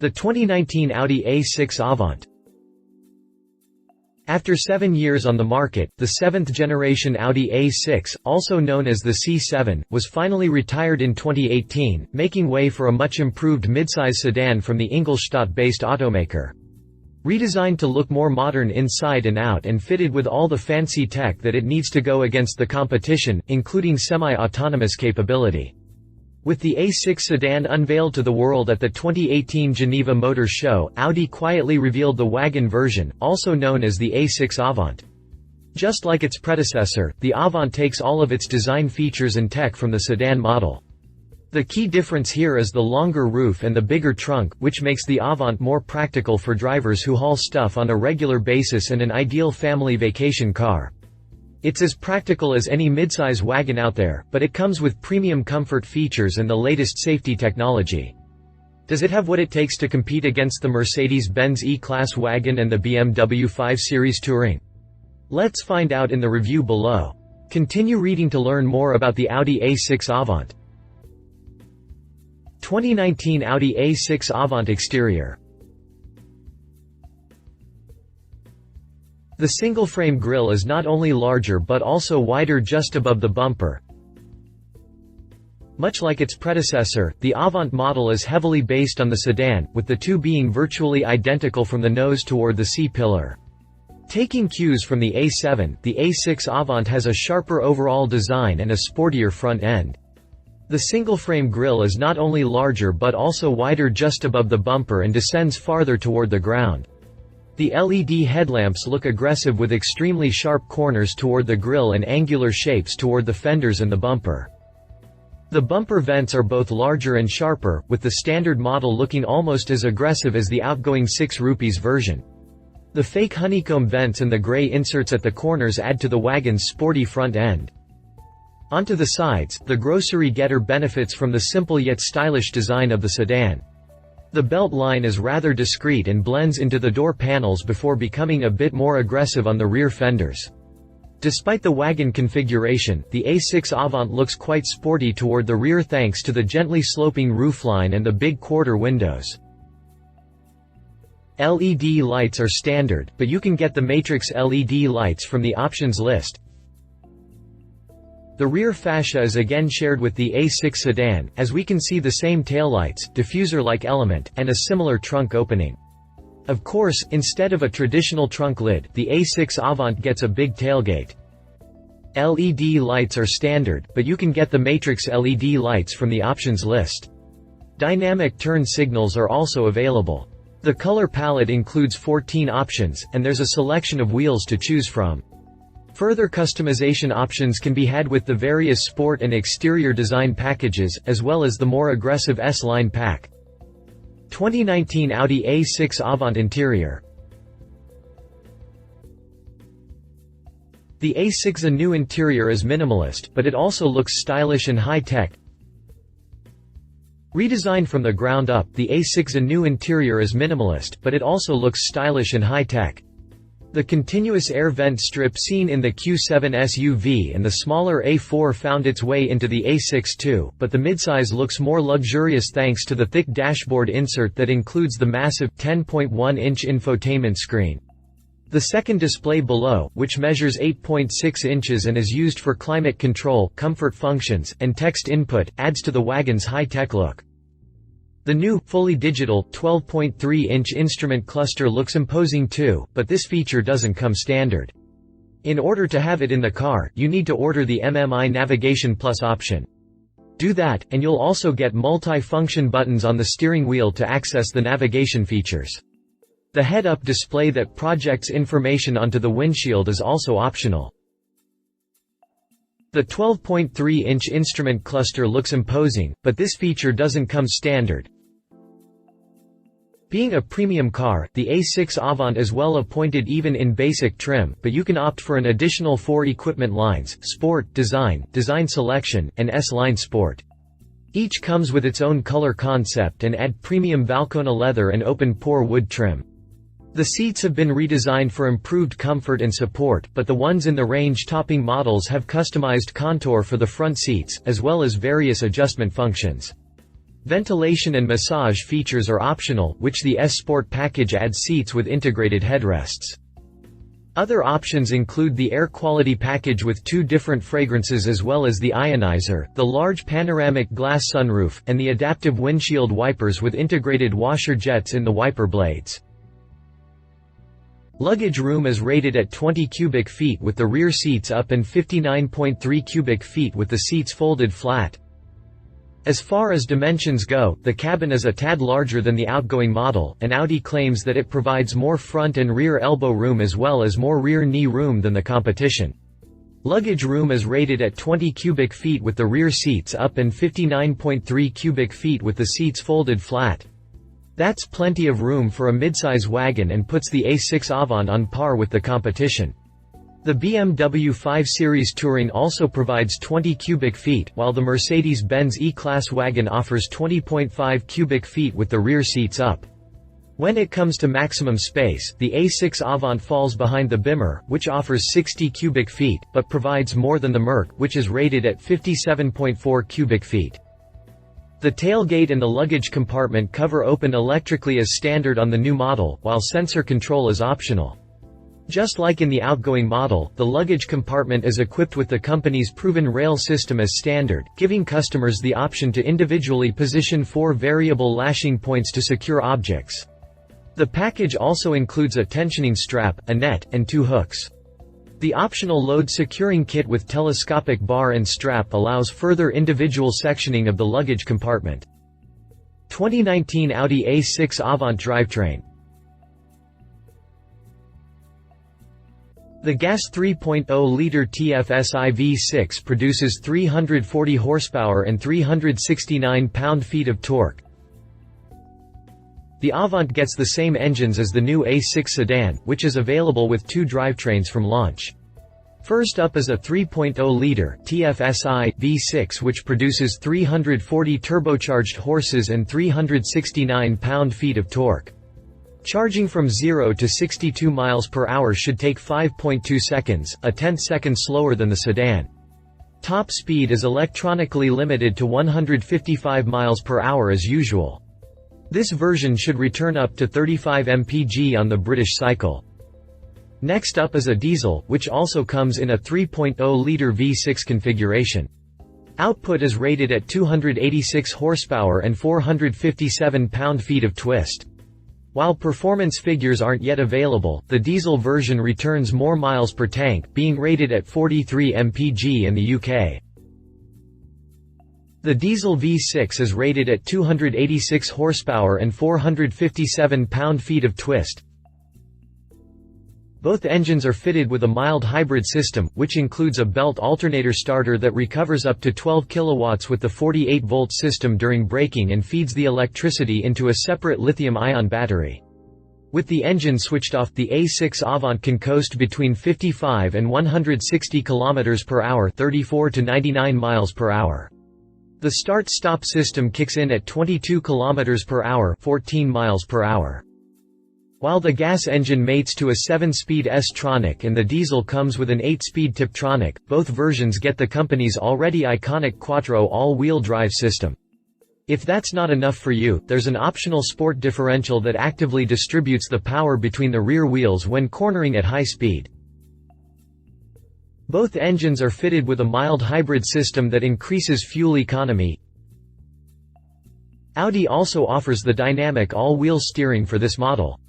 The 2019 Audi A6 Avant. After 7 years on the market, the 7th-generation Audi A6, also known as the C7, was finally retired in 2018, making way for a much-improved midsize sedan from the Ingolstadt-based automaker. Redesigned to look more modern inside and out and fitted with all the fancy tech that it needs to go against the competition, including semi-autonomous capability. With the A6 sedan unveiled to the world at the 2018 Geneva Motor Show, Audi quietly revealed the wagon version, also known as the A6 Avant. Just like its predecessor, the Avant takes all of its design features and tech from the sedan model. The key difference here is the longer roof and the bigger trunk, which makes the Avant more practical for drivers who haul stuff on a regular basis and an ideal family vacation car. It's as practical as any midsize wagon out there, but it comes with premium comfort features and the latest safety technology. Does it have what it takes to compete against the Mercedes-Benz E-Class Wagon and the BMW 5 Series Touring? Let's find out in the review below. Continue reading to learn more about the Audi A6 Avant. 2019 Audi A6 Avant exterior. The single-frame grille is not only larger but also wider just above the bumper. Much like its predecessor, the Avant model is heavily based on the sedan, with the two being virtually identical from the nose toward the C-pillar. Taking cues from the A7, the A6 Avant has a sharper overall design and a sportier front end. The single-frame grille is not only larger but also wider just above the bumper and descends farther toward the ground. The LED headlamps look aggressive with extremely sharp corners toward the grille and angular shapes toward the fenders and the bumper. The bumper vents are both larger and sharper, with the standard model looking almost as aggressive as the outgoing 6 rupees version. The fake honeycomb vents and the gray inserts at the corners add to the wagon's sporty front end. Onto the sides, the grocery getter benefits from the simple yet stylish design of the sedan. The belt line is rather discreet and blends into the door panels before becoming a bit more aggressive on the rear fenders. Despite the wagon configuration, the A6 Avant looks quite sporty toward the rear thanks to the gently sloping roofline and the big quarter windows. LED lights are standard, but you can get the matrix LED lights from the options list. The rear fascia is again shared with the A6 sedan, as we can see the same taillights, diffuser-like element, and a similar trunk opening. Of course, instead of a traditional trunk lid, the A6 Avant gets a big tailgate. LED lights are standard, but you can get the matrix LED lights from the options list. Dynamic turn signals are also available. The color palette includes 14 options, and there's a selection of wheels to choose from. Further customization options can be had with the various sport and exterior design packages, as well as the more aggressive S-Line pack. 2019 Audi A6 Avant interior. The A6's new interior is minimalist, but it also looks stylish and high-tech. Redesigned from the ground up, the A6's new interior is minimalist, but it also looks stylish and high-tech. The continuous air vent strip seen in the Q7 SUV and the smaller A4 found its way into the A6 too, but the midsize looks more luxurious thanks to the thick dashboard insert that includes the massive 10.1-inch infotainment screen. The second display below, which measures 8.6 inches and is used for climate control, comfort functions, and text input, adds to the wagon's high-tech look. The new, fully digital, 12.3-inch instrument cluster looks imposing too, but this feature doesn't come standard. In order to have it in the car, you need to order the MMI Navigation Plus option. Do that, and you'll also get multi-function buttons on the steering wheel to access the navigation features. The head-up display that projects information onto the windshield is also optional. The 12.3-inch instrument cluster looks imposing, but this feature doesn't come standard. Being a premium car, the A6 Avant is well appointed even in basic trim, but you can opt for an additional 4 equipment lines: Sport, Design, Design Selection, and S-Line Sport. Each comes with its own color concept and add premium Valcona leather and open-pore wood trim. The seats have been redesigned for improved comfort and support, but the ones in the range-topping models have customized contour for the front seats, as well as various adjustment functions. Ventilation and massage features are optional, which the S-Sport package adds seats with integrated headrests. Other options include the air quality package with 2 different fragrances as well as the ionizer, the large panoramic glass sunroof, and the adaptive windshield wipers with integrated washer jets in the wiper blades. Luggage room is rated at 20 cubic feet with the rear seats up and 59.3 cubic feet with the seats folded flat. As far as dimensions go, the cabin is a tad larger than the outgoing model, and Audi claims that it provides more front and rear elbow room as well as more rear knee room than the competition. Luggage room is rated at 20 cubic feet with the rear seats up and 59.3 cubic feet with the seats folded flat. That's plenty of room for a midsize wagon and puts the A6 Avant on par with the competition. The BMW 5 Series Touring also provides 20 cubic feet, while the Mercedes-Benz E-Class Wagon offers 20.5 cubic feet with the rear seats up. When it comes to maximum space, the A6 Avant falls behind the Beamer, which offers 60 cubic feet, but provides more than the Merc, which is rated at 57.4 cubic feet. The tailgate and the luggage compartment cover open electrically as standard on the new model, while sensor control is optional. Just like in the outgoing model, the luggage compartment is equipped with the company's proven rail system as standard, giving customers the option to individually position 4 variable lashing points to secure objects. The package also includes a tensioning strap, a net, and 2 hooks. The optional load securing kit with telescopic bar and strap allows further individual sectioning of the luggage compartment. 2019 Audi A6 Avant drivetrain. The gas 3.0-liter TFSI V6 produces 340 horsepower and 369 pound-feet of torque. The Avant gets the same engines as the new A6 sedan, which is available with 2 drivetrains from launch. First up is a 3.0-liter TFSI V6 which produces 340 turbocharged horses and 369 pound-feet of torque. Charging from 0 to 62 miles per hour should take 5.2 seconds, a tenth second slower than the sedan. Top speed is electronically limited to 155 miles per hour as usual. This version should return up to 35 mpg on the British cycle. Next up is a diesel, which also comes in a 3.0-liter V6 configuration. Output is rated at 286 horsepower and 457 pound-feet of twist. While performance figures aren't yet available, the diesel version returns more miles per tank, being rated at 43 mpg in the UK. The diesel V6 is rated at 286 horsepower and 457 pound-feet of twist. Both engines are fitted with a mild hybrid system, which includes a belt alternator starter that recovers up to 12 kilowatts with the 48-volt system during braking and feeds the electricity into a separate lithium-ion battery. With the engine switched off, the A6 Avant can coast between 55 and 160 km per hour, 34 to 99 miles per hour. The start-stop system kicks in at 22 km per hour, 14 miles per hour. While the gas engine mates to a 7-speed S-tronic and the diesel comes with an 8-speed Tiptronic, both versions get the company's already iconic Quattro all-wheel drive system. If that's not enough for you, there's an optional sport differential that actively distributes the power between the rear wheels when cornering at high speed. Both engines are fitted with a mild hybrid system that increases fuel economy. Audi also offers the dynamic all-wheel steering for this model.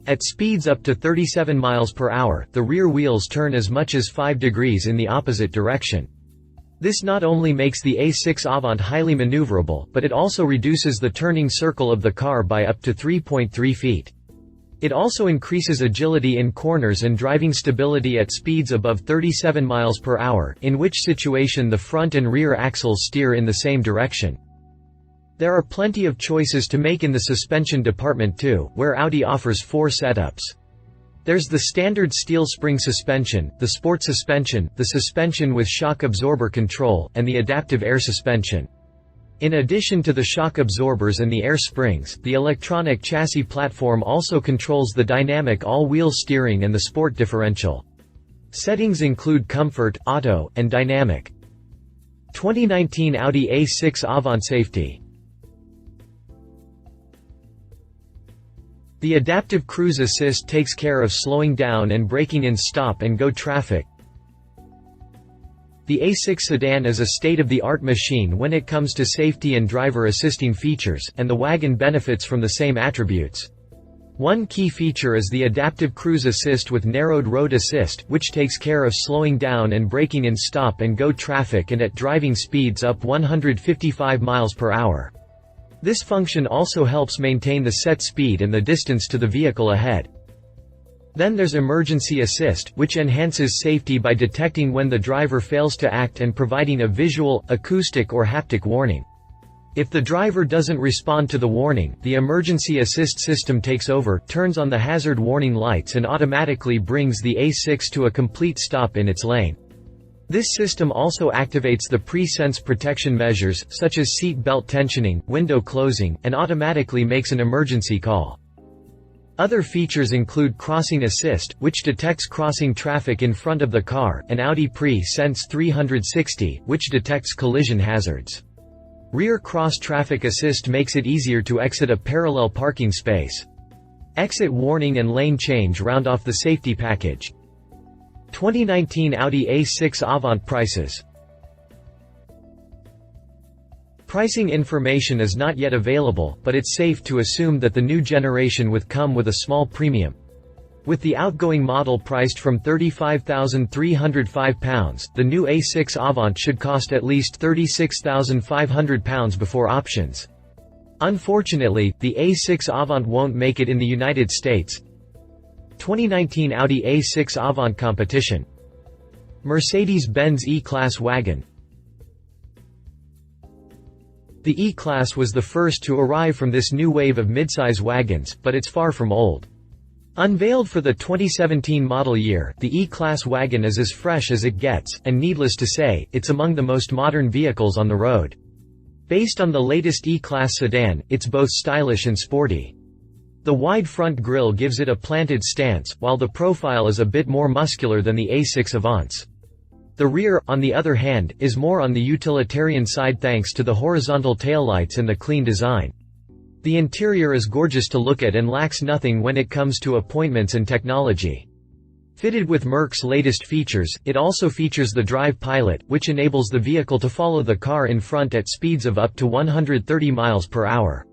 At speeds up to 37 miles per hour, the rear wheels turn as much as 5 degrees in the opposite direction. This not only makes the A6 Avant highly maneuverable, but it also reduces the turning circle of the car by up to 3.3 feet. It also increases agility in corners and driving stability at speeds above 37 miles per hour, in which situation the front and rear axles steer in the same direction. There are plenty of choices to make in the suspension department too, where Audi offers 4 setups. There's the standard steel spring suspension, the sport suspension, the suspension with shock absorber control, and the adaptive air suspension. In addition to the shock absorbers and the air springs, the electronic chassis platform also controls the dynamic all-wheel steering and the sport differential. Settings include comfort, auto, and dynamic. 2019 Audi A6 Avant safety. The adaptive cruise assist takes care of slowing down and braking in stop-and-go traffic. The A6 sedan is a state-of-the-art machine when it comes to safety and driver-assisting features, and the wagon benefits from the same attributes. One key feature is the adaptive cruise assist with narrowed road assist, which takes care of slowing down and braking in stop-and-go traffic and at driving speeds up 155 miles per hour. This function also helps maintain the set speed and the distance to the vehicle ahead. Then there's emergency assist, which enhances safety by detecting when the driver fails to act and providing a visual, acoustic or haptic warning. If the driver doesn't respond to the warning, the emergency assist system takes over, turns on the hazard warning lights and automatically brings the A6 to a complete stop in its lane. This system also activates the pre-sense protection measures, such as seat belt tensioning, window closing, and automatically makes an emergency call. Other features include crossing assist, which detects crossing traffic in front of the car, and Audi Pre-Sense 360, which detects collision hazards. Rear cross-traffic assist makes it easier to exit a parallel parking space. Exit warning and lane change round off the safety package. 2019 Audi A6 Avant prices. Pricing information is not yet available, but it's safe to assume that the new generation will come with a small premium. With the outgoing model priced from £35,305, the new A6 Avant should cost at least £36,500 before options. Unfortunately, the A6 Avant won't make it in the United States. 2019 Audi A6 Avant competition. Mercedes-Benz E-Class Wagon. The E-Class was the first to arrive from this new wave of midsize wagons, but it's far from old. Unveiled for the 2017 model year, the E-Class wagon is as fresh as it gets, and needless to say, it's among the most modern vehicles on the road. Based on the latest E-Class sedan, it's both stylish and sporty. The wide front grille gives it a planted stance, while the profile is a bit more muscular than the A6 Avants. The rear, on the other hand, is more on the utilitarian side thanks to the horizontal taillights and the clean design. The interior is gorgeous to look at and lacks nothing when it comes to appointments and technology. Fitted with Merc's latest features, it also features the Drive Pilot, which enables the vehicle to follow the car in front at speeds of up to 130 miles per hour.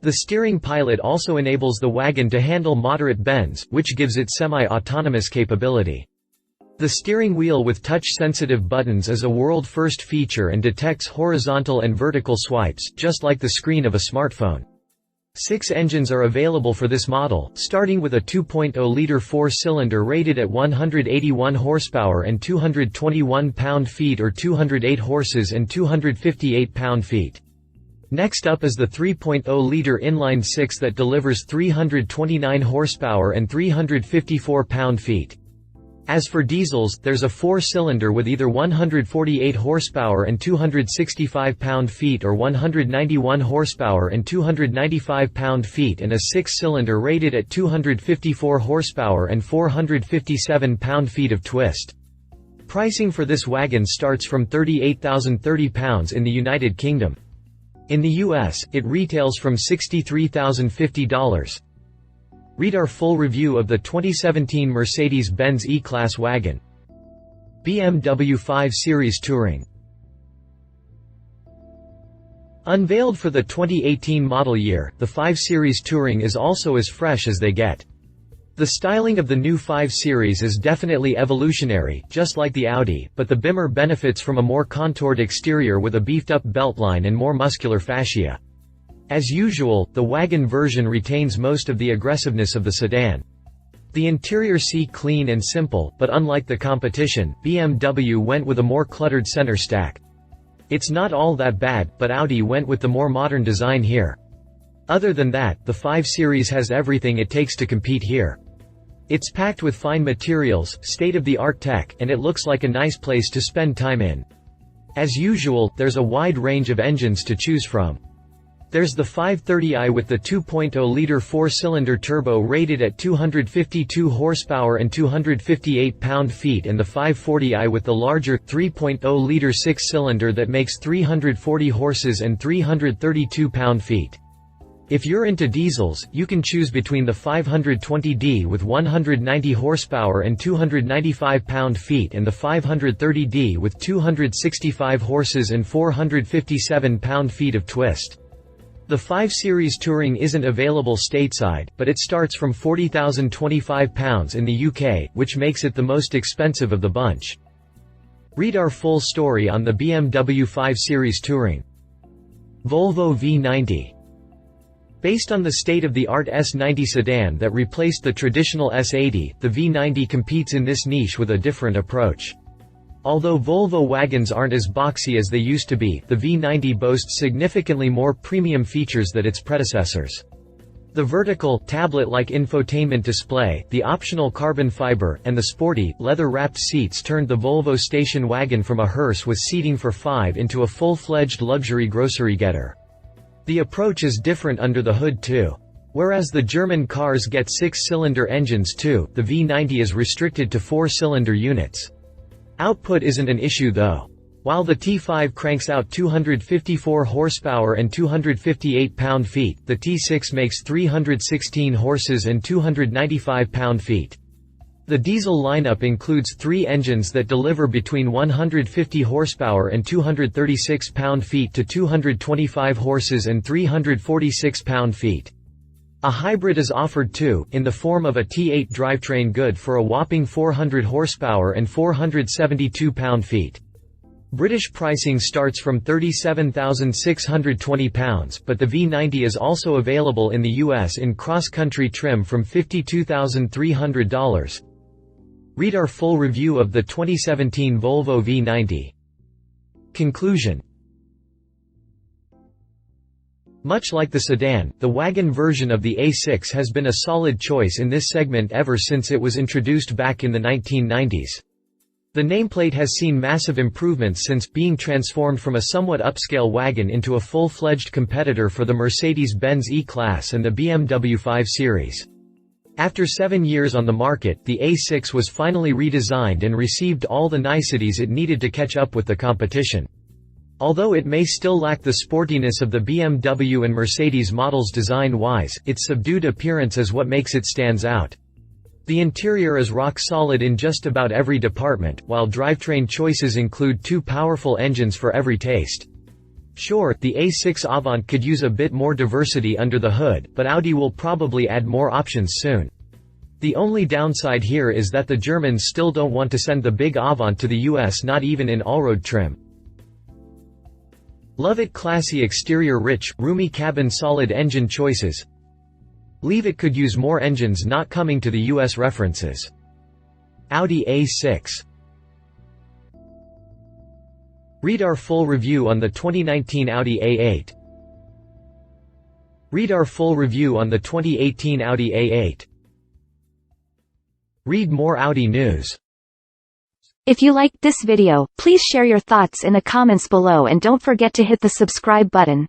The Steering Pilot also enables the wagon to handle moderate bends, which gives it semi-autonomous capability. The steering wheel with touch-sensitive buttons is a world-first feature and detects horizontal and vertical swipes, just like the screen of a smartphone. 6 engines are available for this model, starting with a 2.0-liter 4-cylinder rated at 181 horsepower and 221 pound-feet or 208 horses and 258 pound-feet. Next up is the 3.0-liter inline-6 that delivers 329 horsepower and 354 pound-feet. As for diesels, there's a 4-cylinder with either 148 horsepower and 265 pound-feet or 191 horsepower and 295 pound-feet and a 6-cylinder rated at 254 horsepower and 457 pound-feet of twist. Pricing for this wagon starts from £38,030 in the United Kingdom. In the US, it retails from $63,050. Read our full review of the 2017 Mercedes-Benz E-Class Wagon. BMW 5 Series Touring. Unveiled for the 2018 model year, the 5 Series Touring is also as fresh as they get. The styling of the new 5 Series is definitely evolutionary, just like the Audi, but the Bimmer benefits from a more contoured exterior with a beefed-up beltline and more muscular fascia. As usual, the wagon version retains most of the aggressiveness of the sedan. The interior is clean and simple, but unlike the competition, BMW went with a more cluttered center stack. It's not all that bad, but Audi went with the more modern design here. Other than that, the 5 Series has everything it takes to compete here. It's packed with fine materials, state-of-the-art tech, and it looks like a nice place to spend time in. As usual, there's a wide range of engines to choose from. There's the 530i with the 2.0-liter 4-cylinder turbo rated at 252 horsepower and 258 pound-feet and the 540i with the larger, 3.0-liter 6-cylinder that makes 340 horses and 332 pound-feet. If you're into diesels, you can choose between the 520D with 190 horsepower and 295 pound-feet and the 530D with 265 horses and 457 pound-feet of twist. The 5 Series Touring isn't available stateside, but it starts from £40,025 in the UK, which makes it the most expensive of the bunch. Read our full story on the BMW 5 Series Touring. Volvo V90. Based on the state-of-the-art S90 sedan that replaced the traditional S80, the V90 competes in this niche with a different approach. Although Volvo wagons aren't as boxy as they used to be, the V90 boasts significantly more premium features than its predecessors. The vertical, tablet-like infotainment display, the optional carbon fiber, and the sporty, leather-wrapped seats turned the Volvo station wagon from a hearse with seating for 5 into a full-fledged luxury grocery getter. The approach is different under the hood too. Whereas the German cars get 6-cylinder engines too, the V90 is restricted to 4-cylinder units. Output isn't an issue though. While the T5 cranks out 254 horsepower and 258 pound-feet, the T6 makes 316 horses and 295 pound-feet. The diesel lineup includes 3 engines that deliver between 150 horsepower and 236 pound-feet to 225 horses and 346 pound-feet. A hybrid is offered too, in the form of a T8 drivetrain good for a whopping 400 horsepower and 472 pound-feet. British pricing starts from £37,620, but the V90 is also available in the US in cross-country trim from $52,300. Read our full review of the 2017 Volvo V90. Conclusion. Much like the sedan, the wagon version of the A6 has been a solid choice in this segment ever since it was introduced back in the 1990s. The nameplate has seen massive improvements since being transformed from a somewhat upscale wagon into a full-fledged competitor for the Mercedes-Benz E-Class and the BMW 5 Series. After 7 years on the market, the A6 was finally redesigned and received all the niceties it needed to catch up with the competition. Although it may still lack the sportiness of the BMW and Mercedes models design-wise, its subdued appearance is what makes it stands out. The interior is rock solid in just about every department, while drivetrain choices include 2 powerful engines for every taste. Sure, the A6 Avant could use a bit more diversity under the hood, but Audi will probably add more options soon. The only downside here is that the Germans still don't want to send the big Avant to the US, not even in allroad trim. Love it, classy exterior, rich, roomy cabin, solid engine choices. Leave it, could use more engines, not coming to the US references. Audi A6. Read our full review on the 2019 Audi A8. Read our full review on the 2018 Audi A8. Read more Audi news. If you liked this video, please share your thoughts in the comments below and don't forget to hit the subscribe button.